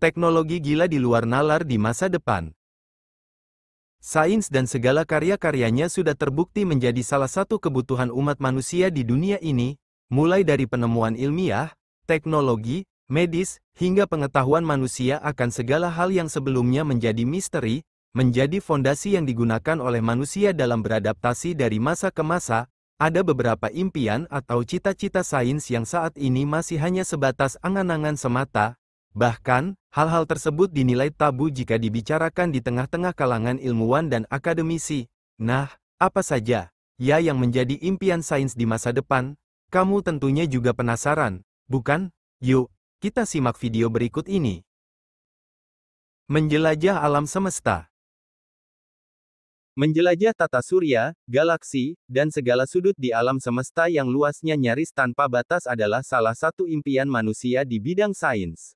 Teknologi gila di luar nalar di masa depan. Sains dan segala karya-karyanya sudah terbukti menjadi salah satu kebutuhan umat manusia di dunia ini, mulai dari penemuan ilmiah, teknologi, medis, hingga pengetahuan manusia akan segala hal yang sebelumnya menjadi misteri, menjadi fondasi yang digunakan oleh manusia dalam beradaptasi dari masa ke masa. Ada beberapa impian atau cita-cita sains yang saat ini masih hanya sebatas angan-angan semata. Bahkan, hal-hal tersebut dinilai tabu jika dibicarakan di tengah-tengah kalangan ilmuwan dan akademisi. Nah, apa saja ya yang menjadi impian sains di masa depan? Kamu tentunya juga penasaran, bukan? Yuk, kita simak video berikut ini. Menjelajah alam semesta. Menjelajah tata surya, galaksi, dan segala sudut di alam semesta yang luasnya nyaris tanpa batas adalah salah satu impian manusia di bidang sains.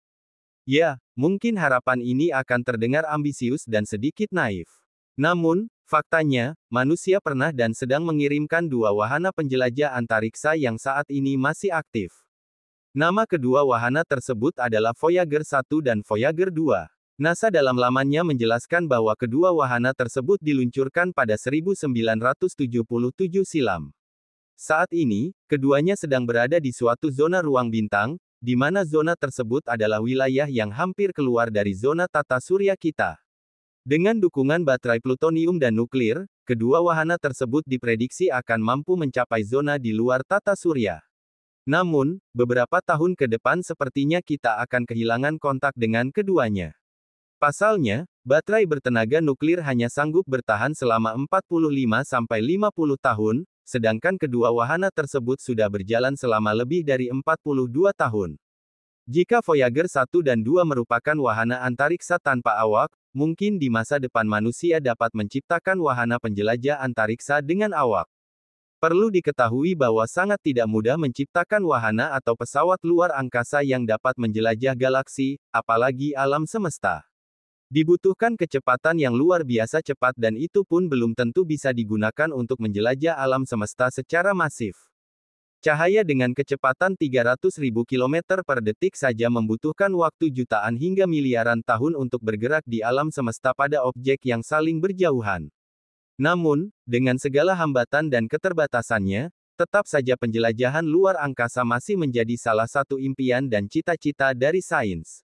Ya, mungkin harapan ini akan terdengar ambisius dan sedikit naif. Namun, faktanya, manusia pernah dan sedang mengirimkan dua wahana penjelajah antariksa yang saat ini masih aktif. Nama kedua wahana tersebut adalah Voyager 1 dan Voyager 2. NASA dalam lamannya menjelaskan bahwa kedua wahana tersebut diluncurkan pada 1977 silam. Saat ini, keduanya sedang berada di suatu zona ruang bintang, di mana zona tersebut adalah wilayah yang hampir keluar dari zona tata surya kita. Dengan dukungan baterai plutonium dan nuklir, kedua wahana tersebut diprediksi akan mampu mencapai zona di luar tata surya. Namun, beberapa tahun ke depan sepertinya kita akan kehilangan kontak dengan keduanya. Pasalnya, baterai bertenaga nuklir hanya sanggup bertahan selama 45-50 tahun, sedangkan kedua wahana tersebut sudah berjalan selama lebih dari 42 tahun. Jika Voyager 1 dan 2 merupakan wahana antariksa tanpa awak, mungkin di masa depan manusia dapat menciptakan wahana penjelajah antariksa dengan awak. Perlu diketahui bahwa sangat tidak mudah menciptakan wahana atau pesawat luar angkasa yang dapat menjelajah galaksi, apalagi alam semesta. Dibutuhkan kecepatan yang luar biasa cepat dan itu pun belum tentu bisa digunakan untuk menjelajah alam semesta secara masif. Cahaya dengan kecepatan 300.000 km per detik saja membutuhkan waktu jutaan hingga miliaran tahun untuk bergerak di alam semesta pada objek yang saling berjauhan. Namun, dengan segala hambatan dan keterbatasannya, tetap saja penjelajahan luar angkasa masih menjadi salah satu impian dan cita-cita dari sains.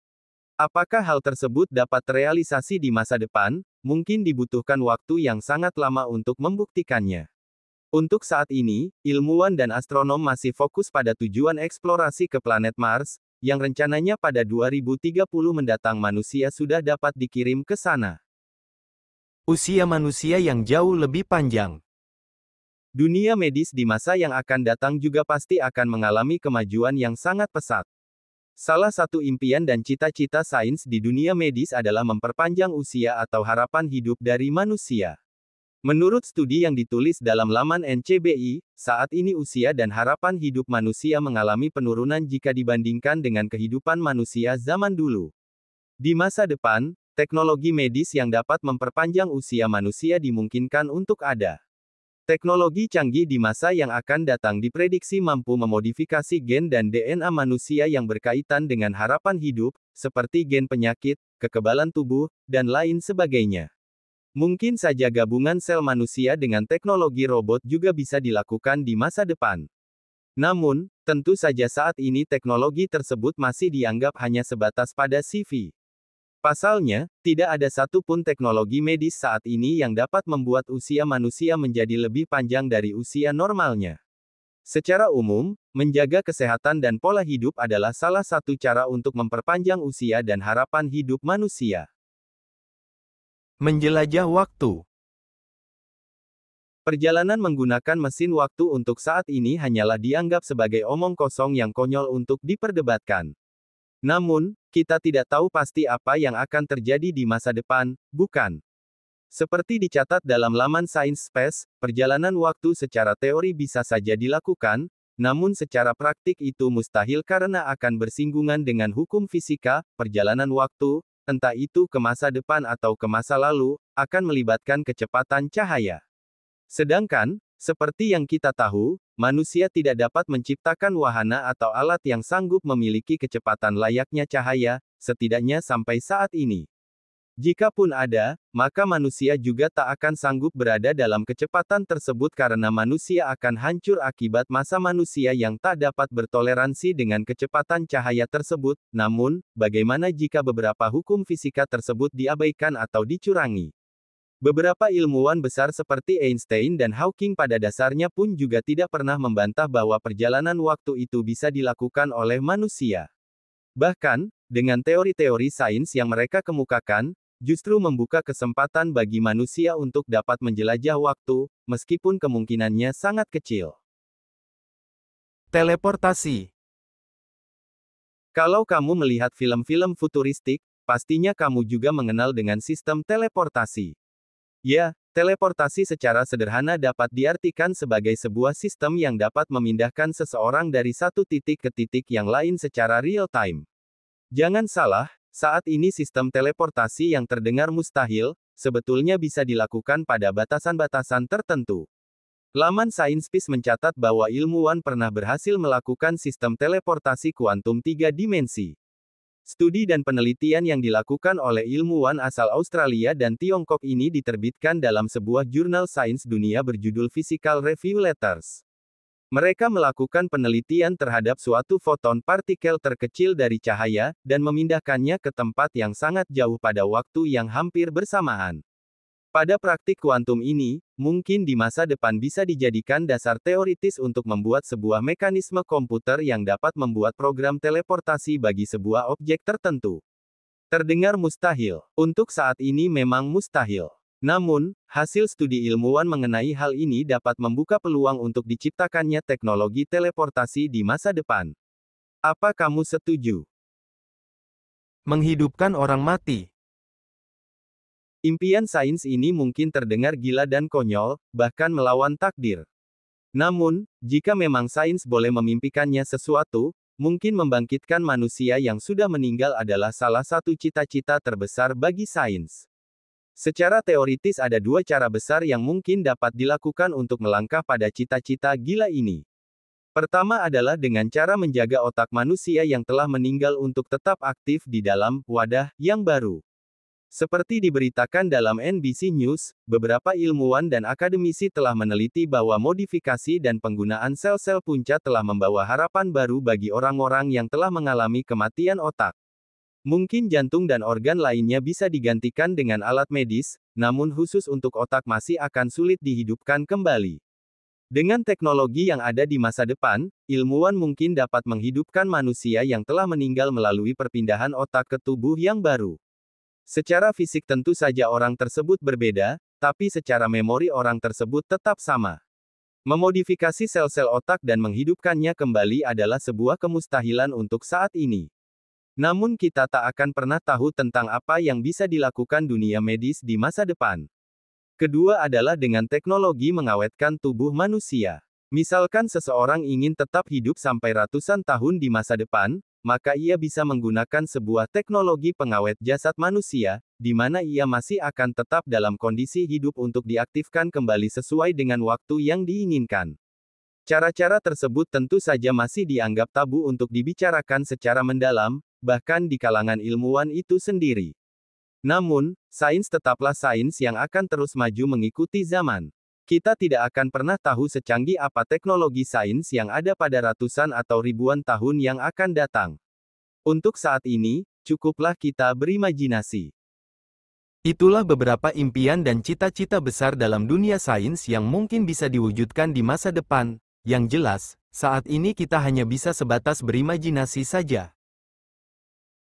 Apakah hal tersebut dapat terrealisasi di masa depan? Mungkin dibutuhkan waktu yang sangat lama untuk membuktikannya. Untuk saat ini, ilmuwan dan astronom masih fokus pada tujuan eksplorasi ke planet Mars, yang rencananya pada 2030 mendatang manusia sudah dapat dikirim ke sana. Usia manusia yang jauh lebih panjang. Dunia medis di masa yang akan datang juga pasti akan mengalami kemajuan yang sangat pesat. Salah satu impian dan cita-cita sains di dunia medis adalah memperpanjang usia atau harapan hidup dari manusia. Menurut studi yang ditulis dalam laman NCBI, saat ini usia dan harapan hidup manusia mengalami penurunan jika dibandingkan dengan kehidupan manusia zaman dulu. Di masa depan, teknologi medis yang dapat memperpanjang usia manusia dimungkinkan untuk ada. Teknologi canggih di masa yang akan datang diprediksi mampu memodifikasi gen dan DNA manusia yang berkaitan dengan harapan hidup, seperti gen penyakit, kekebalan tubuh, dan lain sebagainya. Mungkin saja gabungan sel manusia dengan teknologi robot juga bisa dilakukan di masa depan. Namun, tentu saja saat ini teknologi tersebut masih dianggap hanya sebatas pada CV. Pasalnya, tidak ada satupun teknologi medis saat ini yang dapat membuat usia manusia menjadi lebih panjang dari usia normalnya. Secara umum, menjaga kesehatan dan pola hidup adalah salah satu cara untuk memperpanjang usia dan harapan hidup manusia. Menjelajah waktu. Perjalanan menggunakan mesin waktu untuk saat ini hanyalah dianggap sebagai omong kosong yang konyol untuk diperdebatkan. Namun, kita tidak tahu pasti apa yang akan terjadi di masa depan, bukan? Seperti dicatat dalam laman Science Space, perjalanan waktu secara teori bisa saja dilakukan, namun secara praktik itu mustahil karena akan bersinggungan dengan hukum fisika. Perjalanan waktu, entah itu ke masa depan atau ke masa lalu, akan melibatkan kecepatan cahaya. Sedangkan, Seperti yang kita tahu, manusia tidak dapat menciptakan wahana atau alat yang sanggup memiliki kecepatan layaknya cahaya, setidaknya sampai saat ini. Jikapun ada, maka manusia juga tak akan sanggup berada dalam kecepatan tersebut karena manusia akan hancur akibat massa manusia yang tak dapat bertoleransi dengan kecepatan cahaya tersebut. Namun, bagaimana jika beberapa hukum fisika tersebut diabaikan atau dicurangi? Beberapa ilmuwan besar seperti Einstein dan Hawking pada dasarnya pun juga tidak pernah membantah bahwa perjalanan waktu itu bisa dilakukan oleh manusia. Bahkan, dengan teori-teori sains yang mereka kemukakan, justru membuka kesempatan bagi manusia untuk dapat menjelajah waktu, meskipun kemungkinannya sangat kecil. Teleportasi. Kalau kamu melihat film-film futuristik, pastinya kamu juga mengenal dengan sistem teleportasi. Ya, teleportasi secara sederhana dapat diartikan sebagai sebuah sistem yang dapat memindahkan seseorang dari satu titik ke titik yang lain secara real-time. Jangan salah, saat ini sistem teleportasi yang terdengar mustahil, sebetulnya bisa dilakukan pada batasan-batasan tertentu. Laman SciencePiece mencatat bahwa ilmuwan pernah berhasil melakukan sistem teleportasi kuantum 3 dimensi. Studi dan penelitian yang dilakukan oleh ilmuwan asal Australia dan Tiongkok ini diterbitkan dalam sebuah jurnal sains dunia berjudul Physical Review Letters. Mereka melakukan penelitian terhadap suatu foton partikel terkecil dari cahaya, dan memindahkannya ke tempat yang sangat jauh pada waktu yang hampir bersamaan. Pada praktik kuantum ini, mungkin di masa depan bisa dijadikan dasar teoritis untuk membuat sebuah mekanisme komputer yang dapat membuat program teleportasi bagi sebuah objek tertentu. Terdengar mustahil. Untuk saat ini memang mustahil. Namun, hasil studi ilmuwan mengenai hal ini dapat membuka peluang untuk diciptakannya teknologi teleportasi di masa depan. Apa kamu setuju? Menghidupkan orang mati. Impian sains ini mungkin terdengar gila dan konyol, bahkan melawan takdir. Namun, jika memang sains boleh memimpikannya sesuatu, mungkin membangkitkan manusia yang sudah meninggal adalah salah satu cita-cita terbesar bagi sains. Secara teoritis ada dua cara besar yang mungkin dapat dilakukan untuk melangkah pada cita-cita gila ini. Pertama adalah dengan cara menjaga otak manusia yang telah meninggal untuk tetap aktif di dalam wadah yang baru. Seperti diberitakan dalam NBC News, beberapa ilmuwan dan akademisi telah meneliti bahwa modifikasi dan penggunaan sel-sel punca telah membawa harapan baru bagi orang-orang yang telah mengalami kematian otak. Mungkin jantung dan organ lainnya bisa digantikan dengan alat medis, namun khusus untuk otak masih akan sulit dihidupkan kembali. Dengan teknologi yang ada di masa depan, ilmuwan mungkin dapat menghidupkan manusia yang telah meninggal melalui perpindahan otak ke tubuh yang baru. Secara fisik tentu saja orang tersebut berbeda, tapi secara memori orang tersebut tetap sama. Memodifikasi sel-sel otak dan menghidupkannya kembali adalah sebuah kemustahilan untuk saat ini. Namun kita tak akan pernah tahu tentang apa yang bisa dilakukan dunia medis di masa depan. Kedua adalah dengan teknologi mengawetkan tubuh manusia. Misalkan seseorang ingin tetap hidup sampai ratusan tahun di masa depan, maka ia bisa menggunakan sebuah teknologi pengawet jasad manusia, di mana ia masih akan tetap dalam kondisi hidup untuk diaktifkan kembali sesuai dengan waktu yang diinginkan. Cara-cara tersebut tentu saja masih dianggap tabu untuk dibicarakan secara mendalam, bahkan di kalangan ilmuwan itu sendiri. Namun, sains tetaplah sains yang akan terus maju mengikuti zaman. Kita tidak akan pernah tahu secanggih apa teknologi sains yang ada pada ratusan atau ribuan tahun yang akan datang. Untuk saat ini, cukuplah kita berimajinasi. Itulah beberapa impian dan cita-cita besar dalam dunia sains yang mungkin bisa diwujudkan di masa depan. Yang jelas, saat ini kita hanya bisa sebatas berimajinasi saja.